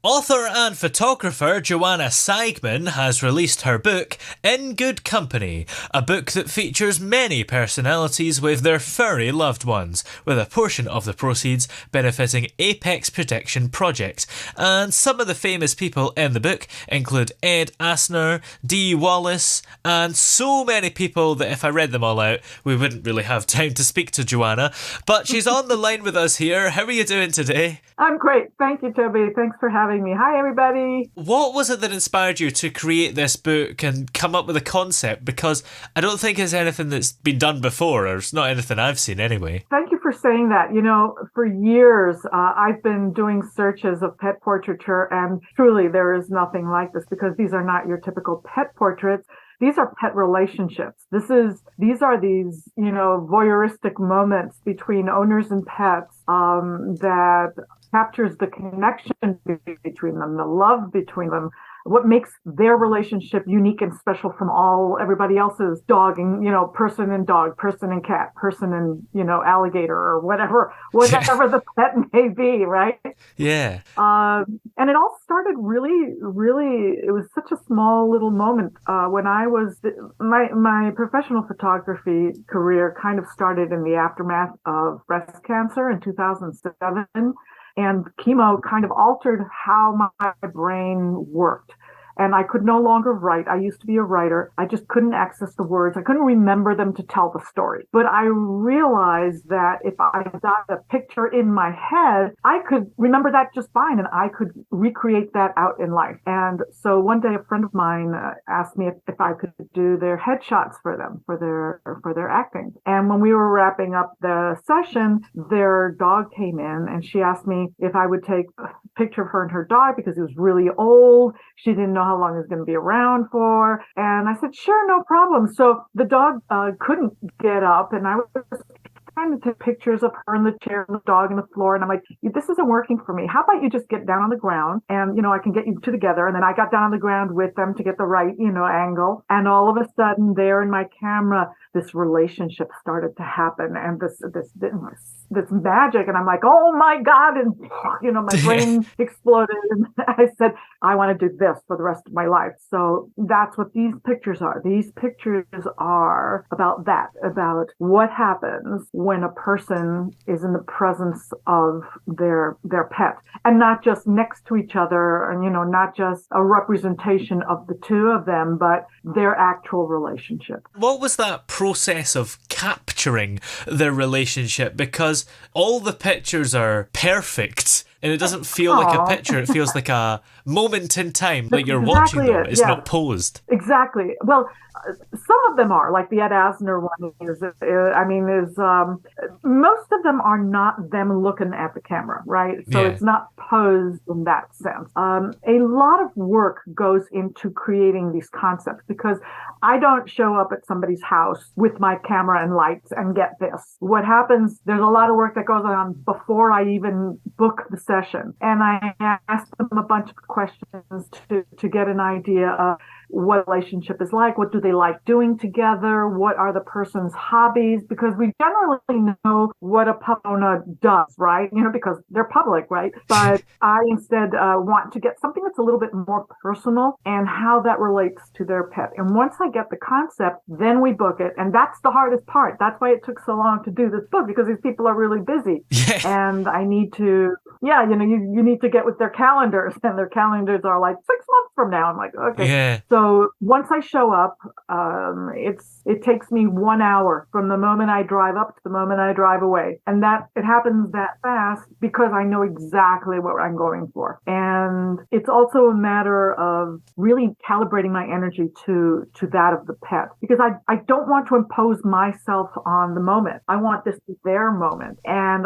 Author and photographer Johanna Siegman has released her book, In Good Company, a book that features many personalities with their furry loved ones, with a portion of the proceeds benefiting Apex Protection Project. And some of the famous people in the book include Asner, Dee Wallace, and so many people that if I read them all out, we wouldn't really have time to speak to Johanna. But she's on the line with us here. How are you doing today? I'm great. Thank you, Toby. Thanks for having me. Hi, everybody. What was it that inspired you to create this book and come up with a concept? Because I don't think it's anything that's been done before, or it's not anything I've seen anyway. Thank you for saying that. You know, for years, I've been doing searches of pet portraiture, and truly there is nothing like this because these are not your typical pet portraits. These are pet relationships. These are these, voyeuristic moments between owners and pets that captures the connection between them, the love between them, what makes their relationship unique and special from everybody else's dog and, person and dog, person and cat, person and, alligator or whatever the pet may be, right? Yeah. And it all started really, it was such a small little moment when I was, my professional photography career kind of started in the aftermath of breast cancer in 2007. And chemo kind of altered how my brain worked. And I could no longer write. I used to be a writer. I just couldn't access the words. I couldn't remember them to tell the story. But I realized that if I got a picture in my head, I could remember that just fine, and I could recreate that out in life. And so one day, a friend of mine asked me if I could do their headshots for them, for their acting. And when we were wrapping up the session, their dog came in, and she asked me if I would take a picture of her and her dog because it was really old. She didn't know how long it was going to be around for. And I said, sure, no problem. So the dog couldn't get up, and I was trying to take pictures of her in the chair and the dog on the floor. And I'm like, this isn't working for me. How about you just get down on the ground and, I can get you two together. And then I got down on the ground with them to get the right, angle. And all of a sudden there in my camera, this relationship started to happen, and this magic. And I'm like, oh my God. And, my brain exploded. And I said, I want to do this for the rest of my life. So that's what these pictures are. These pictures are about that, about what happens when a person is in the presence of their pet, and not just next to each other, and, not just a representation of the two of them, but their actual relationship. What was that process of capturing their relationship? Because all the pictures are perfect, and it doesn't feel like a picture. It feels like a moment in time, like you're watching them. It's not posed. Exactly. Well, some of them are, like the Asner one is most of them are not them looking at the camera, right? So It's not posed in that sense. A lot of work goes into creating these concepts because I don't show up at somebody's house with my camera and lights and get this. What happens, there's a lot of work that goes on before I even book the session. And I ask them a bunch of questions to get an idea of what relationship is like, what do they like doing together, what are the person's hobbies, because we generally know what a pet owner does, right? Because they're public, right? But I instead want to get something that's a little bit more personal and how that relates to their pet. And once I get the concept, then we book it. And that's the hardest part. That's why it took so long to do this book, because these people are really busy. And I need to, you need to get with their calendars, and their calendars are like 6 months from now. I'm like, okay. Yeah. So once I show up, it takes me 1 hour from the moment I drive up to the moment I drive away. And that it happens that fast because I know exactly what I'm going for. And it's also a matter of really calibrating my energy to that of the pet, because I don't want to impose myself on the moment. I want this to be their moment. And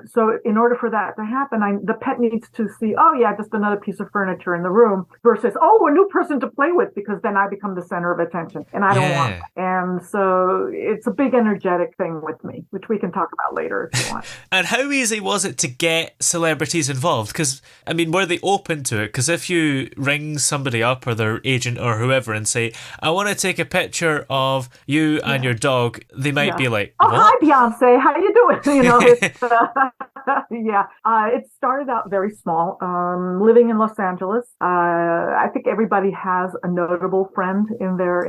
so in order for that to happen, the pet needs to see, just another piece of furniture in the room versus, a new person to play with, because then I become the center of attention, and I don't want that. And so it's a big energetic thing with me, which we can talk about later if you want. And how easy was it to get celebrities involved? Because, were they open to it? Because if you ring somebody up or their agent or whoever and say, I want to take a picture of you and your dog, they might be like, what? Hi, Beyonce, how you doing? Yeah. It started out very small. Living in Los Angeles, I think everybody has a notable friend in their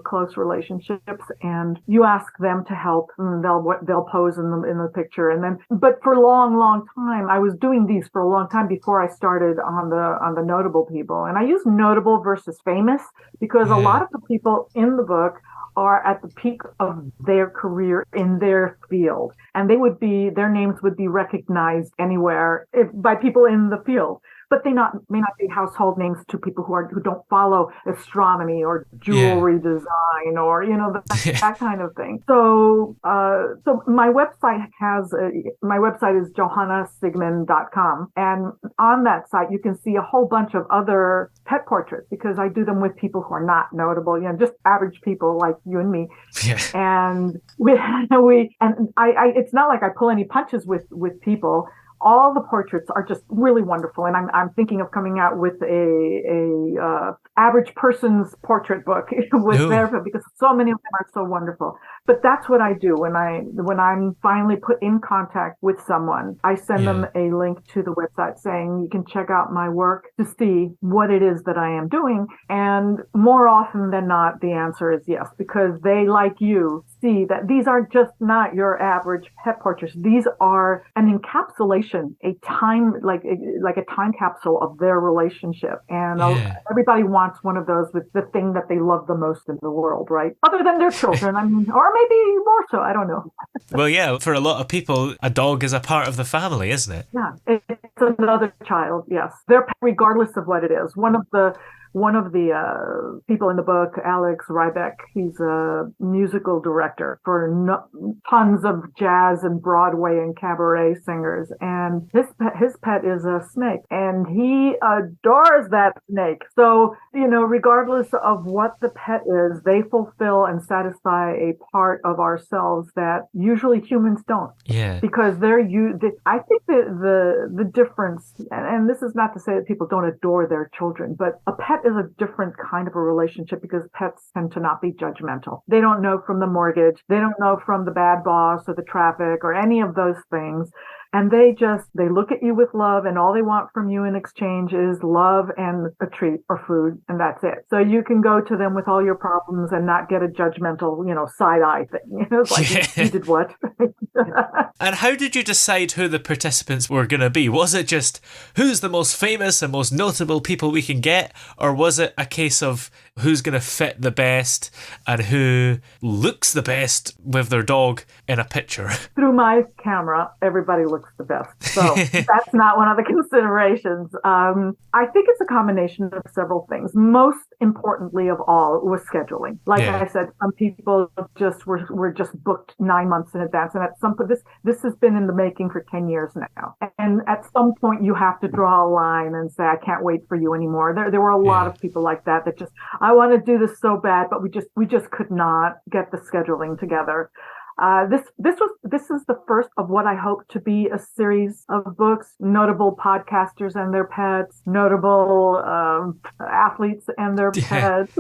close relationships, and you ask them to help, and they'll pose in the picture, and then. But for a long time, I was doing these for a long time before I started on the notable people, and I use notable versus famous because a lot of the people in the book are at the peak of their career in their field, and their names would be recognized anywhere by people in the field, but they may not be household names to people who don't follow astronomy or jewelry design or that kind of thing. So my website is johannasigman.com, and on that site you can see a whole bunch of other pet portraits because I do them with people who are not notable, just average people like you and me. Yeah. And I it's not like I pull any punches with people. All the portraits are just really wonderful, and I'm thinking of coming out with a average person's portrait book with because so many of them are so wonderful. But that's what I do when I'm finally put in contact with someone. I send them a link to the website saying you can check out my work to see what it is that I am doing. And more often than not, the answer is yes, because they, like you, see that these are just not your average pet portraits. These are an encapsulation, a time like a time capsule of their relationship. And everybody wants one of those with the thing that they love the most in the world, right? Other than their children, or maybe more so, I don't know. Well, yeah, for a lot of people, a dog is a part of the family, isn't it? Yeah, it's another child, yes. They're pet regardless of what it is. One of the people in the book, Alex Rybeck, he's a musical director for tons of jazz and Broadway and cabaret singers. And his pet is a snake, and he adores that snake. So, regardless of what the pet is, they fulfill and satisfy a part of ourselves that usually humans don't. Yeah. Because I think the difference, and this is not to say that people don't adore their children, but a pet is a different kind of a relationship because pets tend to not be judgmental. They don't know from the mortgage. They don't know from the bad boss or the traffic or any of those things. And they look at you with love, and all they want from you in exchange is love and a treat or food, and that's it. So you can go to them with all your problems and not get a judgmental, side eye thing. It's like, you did what? And how did you decide who the participants were going to be? Was it just who's the most famous and most notable people we can get? Or was it a case of who's going to fit the best and who looks the best with their dog in a picture? Through my camera, everybody looks the best. So that's not one of the considerations. I think it's a combination of several things. Most importantly of all was scheduling. Like I said, some people were just booked 9 months in advance. And at some point, this has been in the making for 10 years now. And at some point you have to draw a line and say, I can't wait for you anymore. There were a lot of people like that just, I want to do this so bad, but we just could not get the scheduling together. This is the first of what I hope to be a series of books, notable podcasters and their pets, notable athletes and their pets.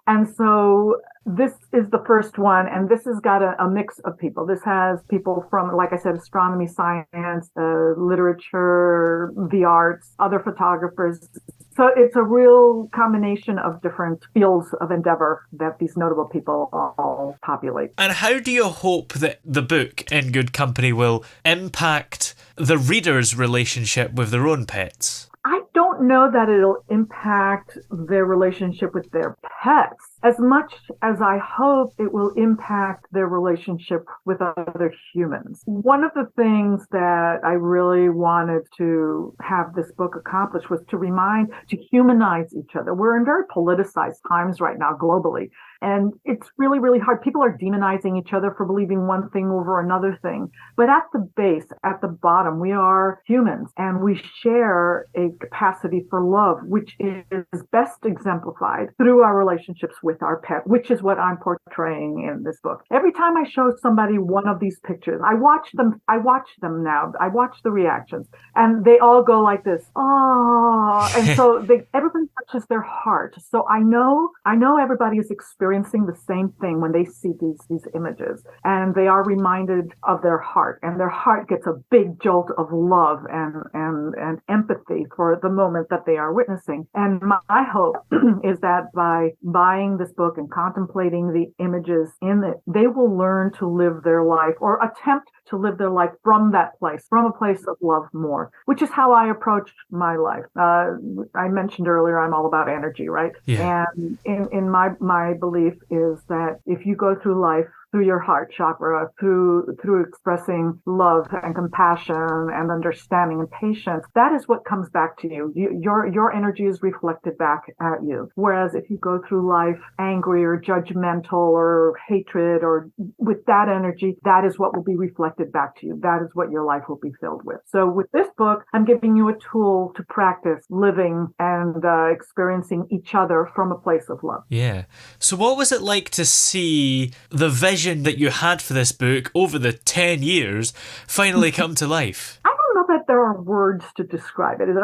And so this is the first one, and this has got a mix of people. This has people from, like I said, astronomy, science, literature, the arts, other photographers. So it's a real combination of different fields of endeavor that these notable people all populate. And how do you hope that the book, In Good Company, will impact the reader's relationship with their own pets? I don't know that it'll impact their relationship with their pets as much as I hope it will impact their relationship with other humans. One of the things that I really wanted to have this book accomplish was to humanize each other. We're in very politicized times right now globally. And it's really, really hard. People are demonizing each other for believing one thing over another thing. But at the base, at the bottom, we are humans, and we share a capacity for love, which is best exemplified through our relationships with with our pet, which is what I'm portraying in this book. Every time I show somebody one of these pictures, I watch them now. I watch the reactions, and they all go like this, oh, and so everybody touches their heart. So I know everybody is experiencing the same thing when they see these images, and they are reminded of their heart, and their heart gets a big jolt of love and empathy for the moment that they are witnessing. And my hope is that by buying this book and contemplating the images in it, they will learn to live their life, or attempt to live their life from that place, from a place of love more, which is how I approached my life. I mentioned earlier, I'm all about energy, right? Yeah. And in my belief is that if you go through life through your heart chakra, through expressing love and compassion and understanding and patience, that is what comes back to you. Your energy is reflected back at you. Whereas if you go through life angry or judgmental or hatred or with that energy, that is what will be reflected back to you. That is what your life will be filled with. So with this book, I'm giving you a tool to practice living and experiencing each other from a place of love. Yeah. So what was it like to see the vision that you had for this book over the 10 years finally come to life? I don't know that there are words to describe it. It's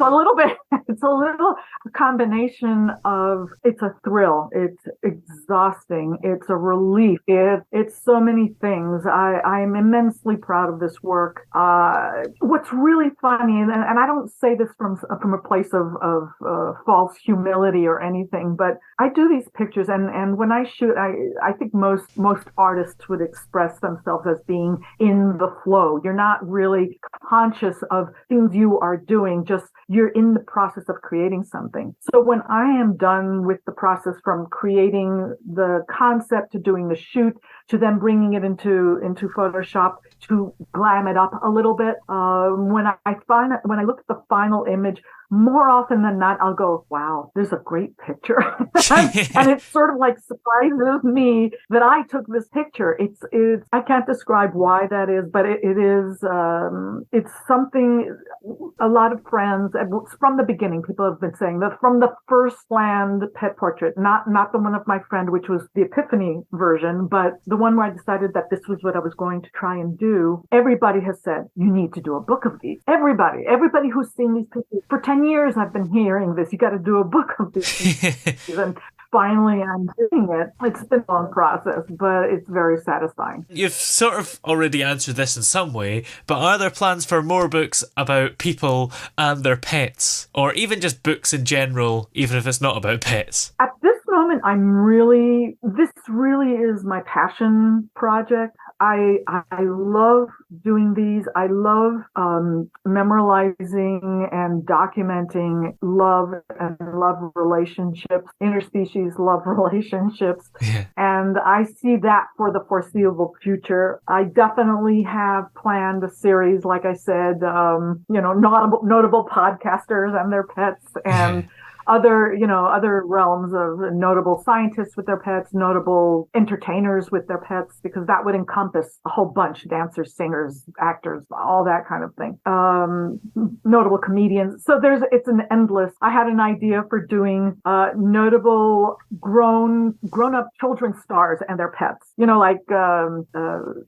a little bit, it's a little combination of, it's a thrill, it's exhausting, it's a relief, it's so many things. I'm immensely proud of this work. What's really funny, and I don't say this from a place of false humility or anything, but I do these pictures, and when I shoot, I think most artists would express themselves as being in the flow. You're not really conscious of things you are doing, just you're in the process of creating something. So when I am done with the process from creating the concept to doing the shoot to then bringing it into Photoshop to glam it up a little bit, when I look at the final image, more often than not, I'll go, wow, there's a great picture. And it sort of like surprises me that I took this picture. It's I can't describe why that is, but it is, it's something a lot of friends, from the beginning, people have been saying that from the first planned pet portrait, not the one of my friend, which was the Epiphany version, but the one where I decided that this was what I was going to try and do. Everybody has said, you need to do a book of these. Everybody who's seen these pictures for 10 years, I've been hearing this. You got to do a book of this. And finally, I'm doing it. It's been a long process, but it's very satisfying. You've sort of already answered this in some way, but are there plans for more books about people and their pets? Or even just books in general, even if it's not about pets? At this moment, this really is my passion project. I love doing these. I love memorializing and documenting love and love relationships, interspecies love relationships. Yeah. And I see that for the foreseeable future. I definitely have planned a series, like I said, notable podcasters and their pets, and other realms of notable scientists with their pets, notable entertainers with their pets, because that would encompass a whole bunch: dancers, singers, actors, all that kind of thing. Notable comedians. So it's an endless. I had an idea for doing notable grown-up children's stars and their pets. Like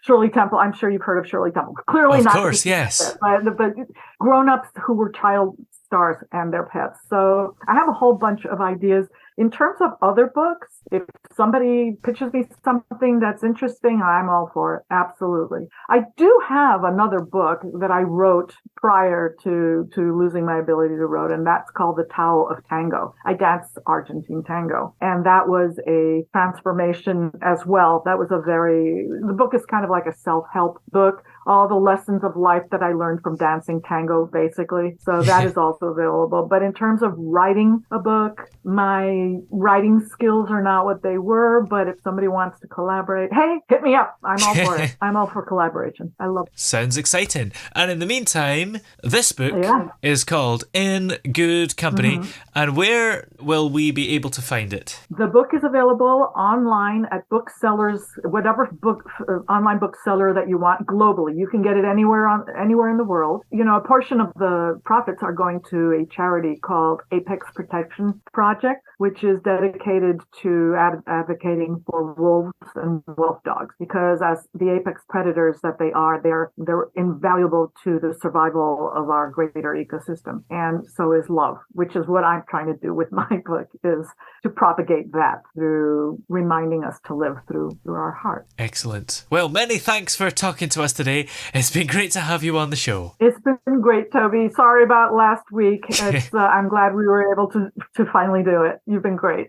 Shirley Temple. I'm sure you've heard of Shirley Temple. Clearly of not. Of course, yes. But grown-ups who were child stars and their pets. So I have a whole bunch of ideas. In terms of other books, if somebody pitches me something that's interesting, I'm all for it. Absolutely. I do have another book that I wrote prior to losing my ability to write, and that's called The Tao of Tango. I danced Argentine tango, and that was a transformation as well. The book is kind of like a self-help book, all the lessons of life that I learned from dancing tango, basically. So that is also available. But in terms of writing a book, my writing skills are not what they were, but if somebody wants to collaborate, hey, hit me up. I'm all for it. I'm all for collaboration. I love it. Sounds exciting. And in the meantime, this book is called In Good Company. Mm-hmm. And where will we be able to find it? The book is available online at booksellers, whatever online bookseller that you want globally. globally. You can get it anywhere in the world. You know, a portion of the profits are going to a charity called Apex Protection Project, which is dedicated to advocating for wolves and wolf dogs, because as the apex predators that they are, they're invaluable to the survival of our greater ecosystem. And so is love, which is what I'm trying to do with my book, is to propagate that through reminding us to live through our heart. Excellent. Well, many thanks for talking to us today. It's been great to have you on the show. It's been great, Toby. Sorry about last week. I'm glad we were able to finally do it. You've been great.